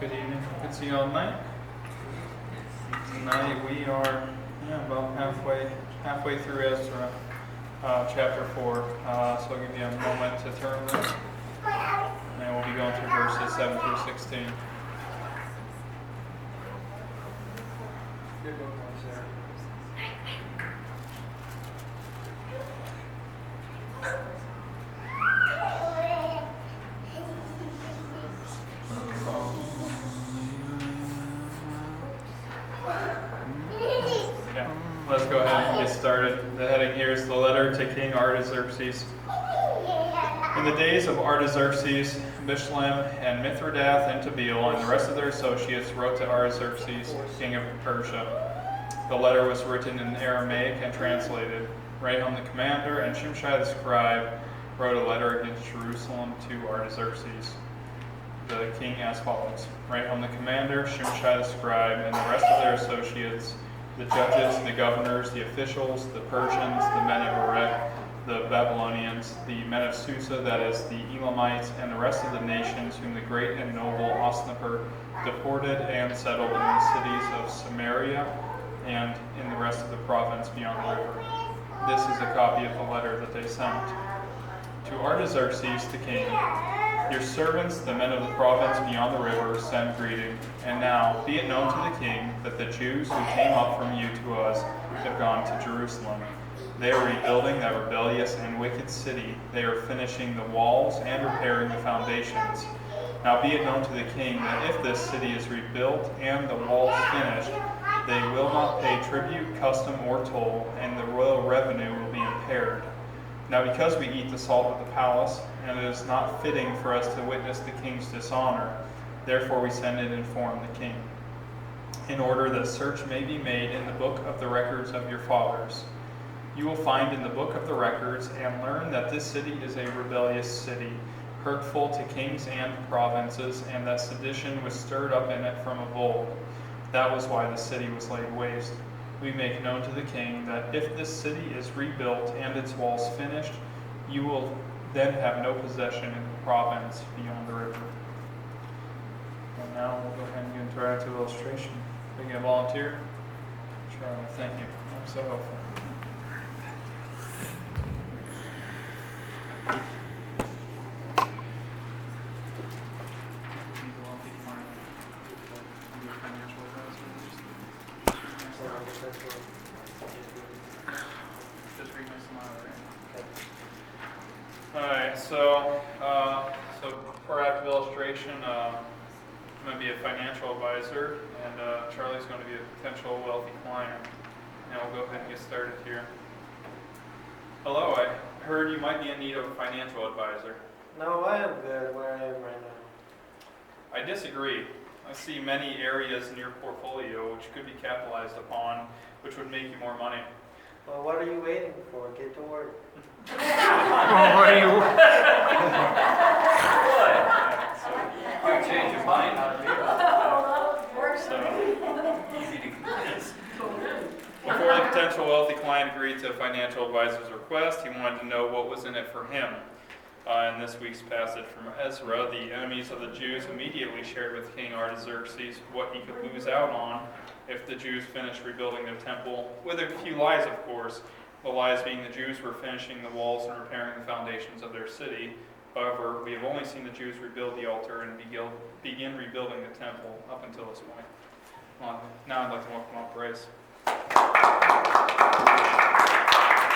Good evening. Good to see you all tonight. Tonight we are about halfway through Ezra, chapter 4. So I'll give you a moment to turn there, and we'll be going through verses 7 through 16. Good book, Sarah. Let's go ahead and get started. The heading here is the letter to King Artaxerxes. In the days of Artaxerxes, Bishlam and Mithridath and Tabeel and the rest of their associates wrote to Artaxerxes, king of Persia. The letter was written in Aramaic and translated. Raham the commander and Shimshai the scribe wrote a letter against Jerusalem to Artaxerxes. The king as follows: Raham the commander, Shimshai the scribe, and the rest of their associates, the judges, the governors, the officials, the Persians, the men of Erech, the Babylonians, the men of Susa, that is, the Elamites, and the rest of the nations whom the great and noble Osnappar deported and settled in the cities of Samaria and in the rest of the province beyond the river. This is a copy of the letter that they sent. To Artaxerxes the king, your servants, the men of the province beyond the river, send greeting. And now, be it known to the king that the Jews who came up from you to us have gone to Jerusalem. They are rebuilding that rebellious and wicked city. They are finishing the walls and repairing the foundations. Now be it known to the king that if this city is rebuilt and the walls finished, they will not pay tribute, custom, or toll, and the royal revenue will be impaired. Now because we eat the salt of the palace, and it is not fitting for us to witness the king's dishonor, therefore we send and inform the king, in order that search may be made in the book of the records of your fathers. You will find in the book of the records and learn that this city is a rebellious city, hurtful to kings and provinces, and that sedition was stirred up in it from of old. That was why the city was laid waste. We make known to the king that if this city is rebuilt and its walls finished, you will then have no possession in the province beyond the river. And now we'll go ahead and get into our active illustration. We can volunteer? Charlie, thank you. I'm so helpful. Alright, so for active illustration, I'm going to be a financial advisor, and Charlie's going to be a potential wealthy client. And we'll go ahead and get started here. Hello, I heard you might be in need of a financial advisor. No, I am good where I am right now. I disagree. I see many areas in your portfolio which could be capitalized upon, which would make you more money. Well, what are you waiting for? Get to work. What are you? You change your mind how to do Easy to convince. Before the potential wealthy client agreed to a financial advisor's request, he wanted to know what was in it for him. In this week's passage from Ezra, the enemies of the Jews immediately shared with King Artaxerxes what he could lose out on if the Jews finished rebuilding their temple, with a few lies, of course. The lies being the Jews were finishing the walls and repairing the foundations of their city. However, we have only seen the Jews rebuild the altar and begin rebuilding the temple up until this point. Now I'd like to welcome up Bryce.